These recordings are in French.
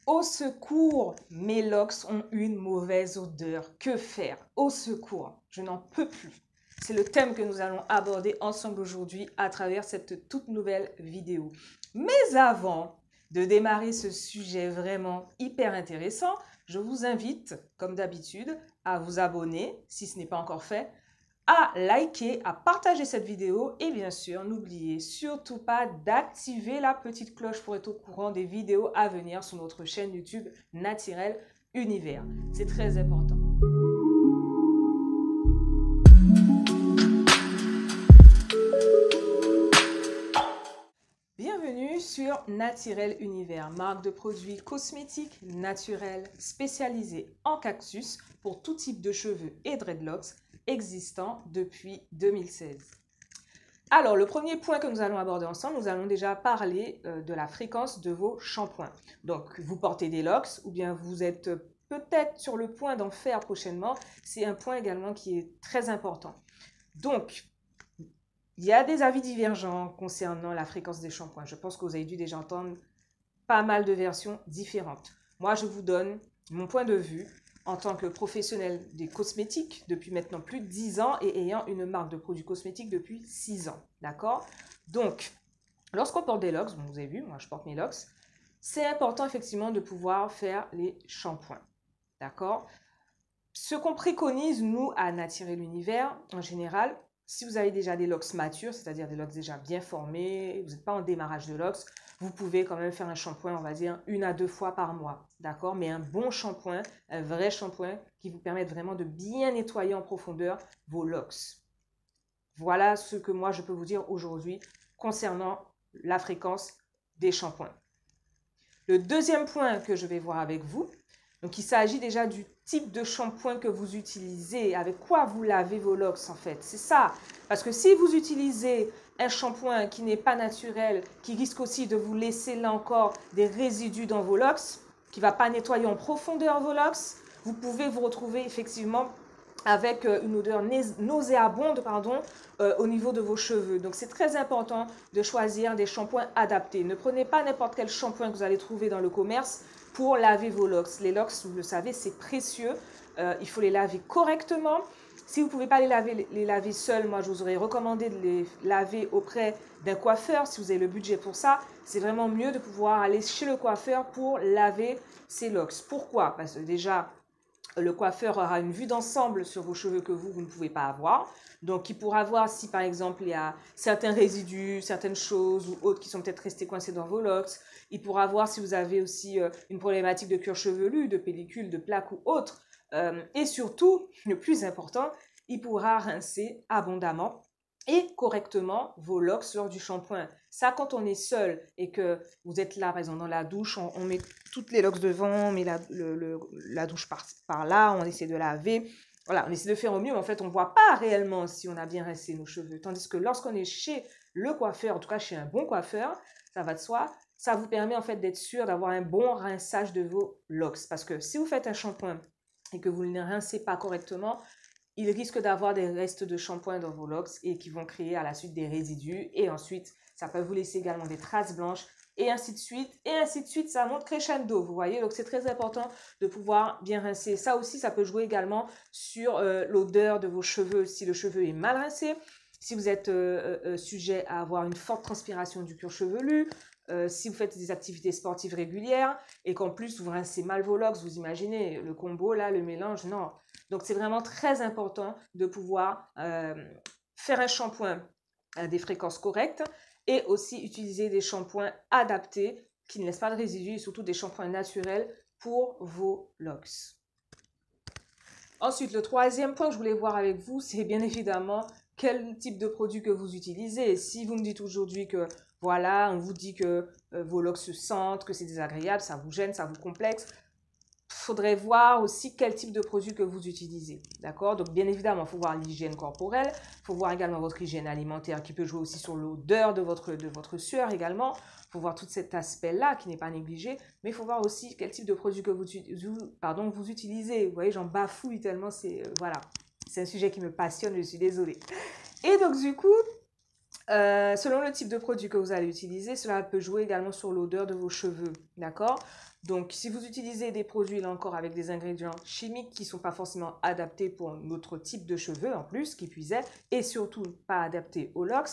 Au secours, mes locks ont une mauvaise odeur. Que faire? Au secours, je n'en peux plus. C'est le thème que nous allons aborder ensemble aujourd'hui à travers cette toute nouvelle vidéo. Mais avant de démarrer ce sujet vraiment hyper intéressant, je vous invite, comme d'habitude, à vous abonner si ce n'est pas encore fait, à liker, à partager cette vidéo et bien sûr, n'oubliez surtout pas d'activer la petite cloche pour être au courant des vidéos à venir sur notre chaîne YouTube Naturel Univers. C'est très important. Bienvenue sur Naturel Univers, marque de produits cosmétiques naturels spécialisée en cactus pour tout type de cheveux et dreadlocks existant depuis 2016. Alors, le premier point que nous allons aborder ensemble, nous allons déjà parler de la fréquence de vos shampoings. Donc, vous portez des locks ou bien vous êtes peut-être sur le point d'en faire prochainement. C'est un point également qui est très important. Donc, il y a des avis divergents concernant la fréquence des shampoings. Je pense que vous avez dû déjà entendre pas mal de versions différentes. Moi, je vous donne mon point de vue en tant que professionnel des cosmétiques depuis maintenant plus de 10 ans et ayant une marque de produits cosmétiques depuis 6 ans. D'accord? Donc, lorsqu'on porte des locks, bon, vous avez vu, moi je porte mes locks, c'est important effectivement de pouvoir faire les shampoings. D'accord? Ce qu'on préconise, nous, à Naturel Univers, en général, si vous avez déjà des locks matures, c'est-à-dire des locks déjà bien formés, vous n'êtes pas en démarrage de locks, vous pouvez quand même faire un shampoing, on va dire, 1 à 2 fois par mois, d'accord? Mais un bon shampoing, un vrai shampoing qui vous permette vraiment de bien nettoyer en profondeur vos locks. Voilà ce que moi, je peux vous dire aujourd'hui concernant la fréquence des shampoings. Le deuxième point que je vais voir avec vous, donc il s'agit déjà du type de shampoing que vous utilisez, avec quoi vous lavez vos locks en fait. C'est ça, parce que si vous utilisez un shampoing qui n'est pas naturel, qui risque aussi de vous laisser là encore des résidus dans vos locks, qui ne va pas nettoyer en profondeur vos locks, vous pouvez vous retrouver effectivement avec une odeur nauséabonde au niveau de vos cheveux. Donc c'est très important de choisir des shampoings adaptés. Ne prenez pas n'importe quel shampoing que vous allez trouver dans le commerce pour laver vos locks. Les locks, vous le savez, c'est précieux. Il faut les laver correctement. Si vous ne pouvez pas les laver seuls, moi je vous aurais recommandé de les laver auprès d'un coiffeur si vous avez le budget pour ça. C'est vraiment mieux de pouvoir aller chez le coiffeur pour laver ces locks. Pourquoi? Parce que déjà, le coiffeur aura une vue d'ensemble sur vos cheveux que vous ne pouvez pas avoir. Donc, il pourra voir si, par exemple, il y a certains résidus, certaines choses ou autres qui sont peut-être restés coincés dans vos locks. Il pourra voir si vous avez aussi une problématique de cuir chevelu, de pellicule, de plaque ou autre. Et surtout, le plus important, il pourra rincer abondamment et correctement vos locks lors du shampoing. Ça, quand on est seul et que vous êtes là, par exemple, dans la douche, on met toutes les locks devant, on met la douche par là, on essaie de laver. Voilà, on essaie de faire au mieux, mais en fait, on ne voit pas réellement si on a bien rincé nos cheveux. Tandis que lorsqu'on est chez le coiffeur, en tout cas chez un bon coiffeur, ça va de soi, ça vous permet en fait d'être sûr d'avoir un bon rinçage de vos locks. Parce que si vous faites un shampoing et que vous ne les rincez pas correctement, il risque d'avoir des restes de shampoing dans vos locks et qui vont créer à la suite des résidus. Et ensuite, ça peut vous laisser également des traces blanches et ainsi de suite. Et ainsi de suite, ça monte crescendo, vous voyez. Donc, c'est très important de pouvoir bien rincer. Ça aussi, ça peut jouer également sur l'odeur de vos cheveux. Si le cheveu est mal rincé, si vous êtes sujet à avoir une forte transpiration du cuir chevelu, si vous faites des activités sportives régulières et qu'en plus vous rincez mal vos locks, vous imaginez le combo là, le mélange, non. Donc c'est vraiment très important de pouvoir faire un shampoing à des fréquences correctes et aussi utiliser des shampoings adaptés qui ne laissent pas de résidus et surtout des shampoings naturels pour vos locks. Ensuite, le troisième point que je voulais voir avec vous, c'est bien évidemment quel type de produit que vous utilisez. Si vous me dites aujourd'hui que voilà, on vous dit que vos locks se sentent, que c'est désagréable, ça vous gêne, ça vous complexe, faudrait voir aussi quel type de produit que vous utilisez. D'accord? Donc, bien évidemment, il faut voir l'hygiène corporelle. Il faut voir également votre hygiène alimentaire qui peut jouer aussi sur l'odeur de votre sueur également. Il faut voir tout cet aspect-là qui n'est pas négligé. Mais il faut voir aussi quel type de produit que vous utilisez. Vous voyez, j'en bafouille tellement. Voilà. C'est un sujet qui me passionne, je suis désolée. Et donc, du coup, selon le type de produit que vous allez utiliser, cela peut jouer également sur l'odeur de vos cheveux. D'accord? Donc, si vous utilisez des produits, là encore, avec des ingrédients chimiques qui ne sont pas forcément adaptés pour notre type de cheveux, en plus, qui puisaient, et surtout pas adaptés aux locks,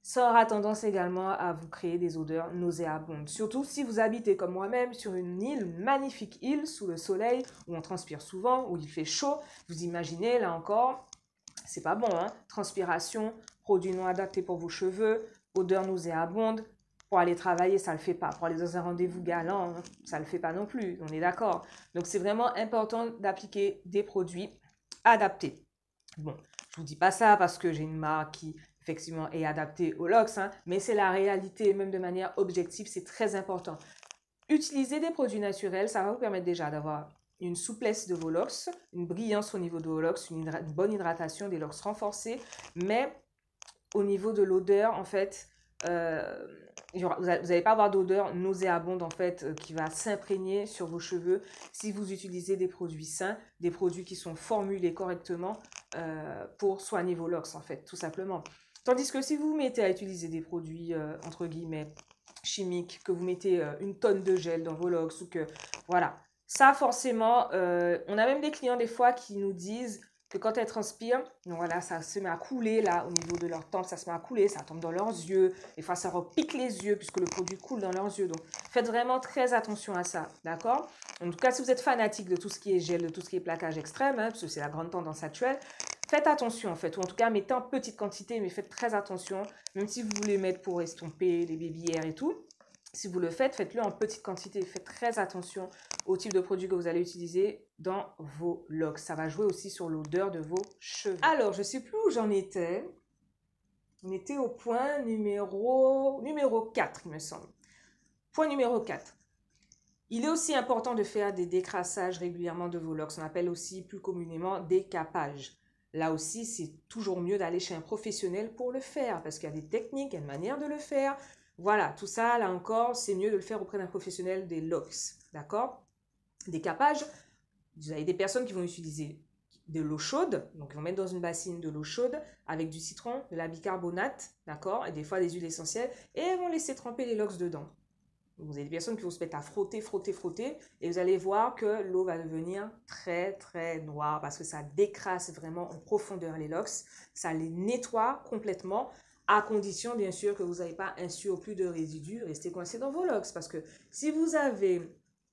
ça aura tendance également à vous créer des odeurs nauséabondes. Surtout si vous habitez comme moi-même sur une île, une magnifique île sous le soleil, où on transpire souvent, où il fait chaud. Vous imaginez, là encore, c'est pas bon, hein? Transpiration, produits non adaptés pour vos cheveux, odeurs nauséabondes. Pour aller travailler, ça ne le fait pas. Pour aller dans un rendez-vous galant, hein, ça ne le fait pas non plus. On est d'accord. Donc, c'est vraiment important d'appliquer des produits adaptés. Bon, je vous dis pas ça parce que j'ai une marque qui effectivement est adaptée aux locks, hein, mais c'est la réalité, même de manière objective, c'est très important. Utiliser des produits naturels, ça va vous permettre déjà d'avoir une souplesse de vos locks, une brillance au niveau de vos locks, une bonne hydratation, des locks renforcés, mais au niveau de l'odeur, en fait, vous n'allez pas avoir d'odeur nauséabonde en fait qui va s'imprégner sur vos cheveux si vous utilisez des produits sains, des produits qui sont formulés correctement pour soigner vos locks en fait, tout simplement. Tandis que si vous vous mettez à utiliser des produits entre guillemets chimiques, que vous mettez une tonne de gel dans vos locks ou que voilà, ça forcément, on a même des clients des fois qui nous disent que quand elles transpirent, donc voilà, ça se met à couler là au niveau de leur tempe, ça se met à couler, ça tombe dans leurs yeux, des fois ça repique les yeux puisque le produit coule dans leurs yeux. Donc faites vraiment très attention à ça, d'accord? En tout cas, si vous êtes fanatique de tout ce qui est gel, de tout ce qui est plaquage extrême, hein, parce que c'est la grande tendance actuelle, faites attention en fait, ou en tout cas mettez en petite quantité, mais faites très attention, même si vous voulez mettre pour estomper les baby hairs et tout. Si vous le faites, faites-le en petite quantité. Faites très attention au type de produit que vous allez utiliser dans vos locks. Ça va jouer aussi sur l'odeur de vos cheveux. Alors, je ne sais plus où j'en étais. On était au point numéro 4, il me semble. Point numéro 4. Il est aussi important de faire des décrassages régulièrement de vos locks. On appelle aussi plus communément décapage. Là aussi, c'est toujours mieux d'aller chez un professionnel pour le faire parce qu'il y a des techniques, il y a une manière de le faire. Voilà, tout ça, là encore, c'est mieux de le faire auprès d'un professionnel des locks, d'accord? Décapage, vous avez des personnes qui vont utiliser de l'eau chaude, donc ils vont mettre dans une bassine de l'eau chaude avec du citron, de la bicarbonate, d'accord? Et des fois des huiles essentielles, et elles vont laisser tremper les locks dedans. Vous avez des personnes qui vont se mettre à frotter, frotter, frotter, et vous allez voir que l'eau va devenir très, très noire parce que ça décrasse vraiment en profondeur les locks, ça les nettoie complètement, à condition, bien sûr, que vous n'avez pas un surplus de résidus restés coincés dans vos locks. Parce que si vous avez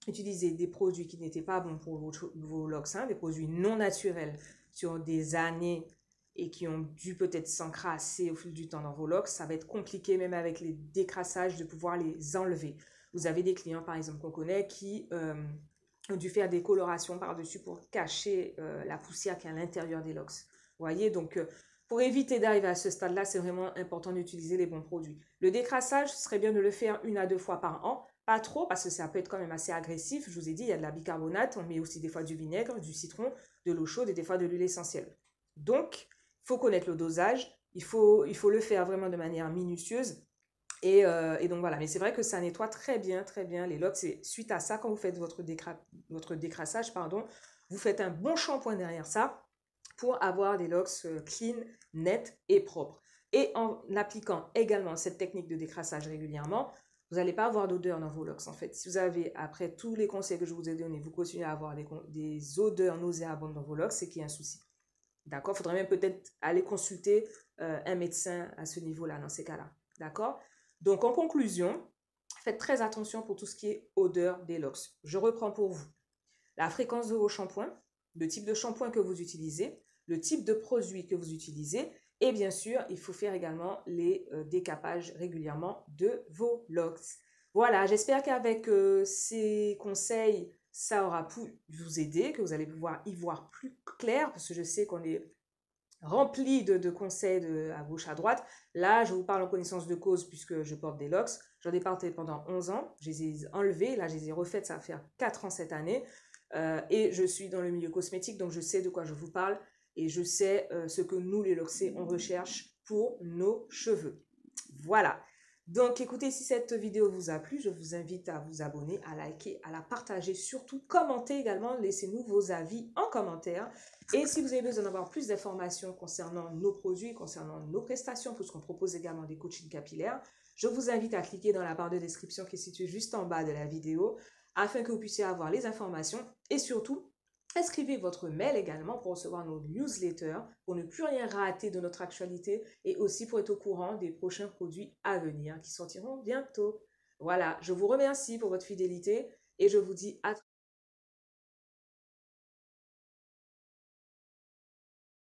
utilisé des produits qui n'étaient pas bons pour vos locks, hein, des produits non naturels sur des années et qui ont dû peut-être s'encrasser au fil du temps dans vos locks, ça va être compliqué même avec les décrassages de pouvoir les enlever. Vous avez des clients, par exemple, qu'on connaît qui ont dû faire des colorations par-dessus pour cacher la poussière qui est à l'intérieur des locks. Vous voyez, donc pour éviter d'arriver à ce stade-là, c'est vraiment important d'utiliser les bons produits. Le décrassage, ce serait bien de le faire 1 à 2 fois par an. Pas trop, parce que ça peut être quand même assez agressif. Je vous ai dit, il y a de la bicarbonate, on met aussi des fois du vinaigre, du citron, de l'eau chaude et des fois de l'huile essentielle. Donc, il faut connaître le dosage, il faut le faire vraiment de manière minutieuse. Et donc voilà, mais c'est vrai que ça nettoie très bien les locks. Et suite à ça, quand vous faites votre décrassage, pardon, vous faites un bon shampoing derrière ça pour avoir des locks clean, nets et propres. Et en appliquant également cette technique de décrassage régulièrement, vous n'allez pas avoir d'odeur dans vos locks en fait. Si vous avez, après tous les conseils que je vous ai donnés, vous continuez à avoir des odeurs nauséabondes dans vos locks, c'est qu'il y a un souci. D'accord? Il faudrait même peut-être aller consulter un médecin à ce niveau-là, dans ces cas-là. D'accord? Donc, en conclusion, faites très attention pour tout ce qui est odeur des locks. Je reprends pour vous. La fréquence de vos shampoings, le type de shampoing que vous utilisez, le type de produit que vous utilisez et bien sûr, il faut faire également les décapages régulièrement de vos locks. Voilà, j'espère qu'avec ces conseils, ça aura pu vous aider, que vous allez pouvoir y voir plus clair parce que je sais qu'on est rempli de conseils à gauche, à droite. Là, je vous parle en connaissance de cause puisque je porte des locks. J'en ai porté pendant 11 ans. Je les ai enlevés. Là, je les ai refaites. Ça va faire 4 ans cette année. Et je suis dans le milieu cosmétique, donc je sais de quoi je vous parle. Et je sais ce que nous, les locksés, on recherche pour nos cheveux. Voilà. Donc, écoutez, si cette vidéo vous a plu, je vous invite à vous abonner, à liker, à la partager, surtout commentez également, laissez-nous vos avis en commentaire. Et si vous avez besoin d'avoir plus d'informations concernant nos produits, concernant nos prestations, puisqu'on propose également des coachings capillaires, je vous invite à cliquer dans la barre de description qui est située juste en bas de la vidéo, afin que vous puissiez avoir les informations et surtout, inscrivez votre mail également pour recevoir nos newsletters, pour ne plus rien rater de notre actualité et aussi pour être au courant des prochains produits à venir qui sortiront bientôt. Voilà, je vous remercie pour votre fidélité et je vous dis à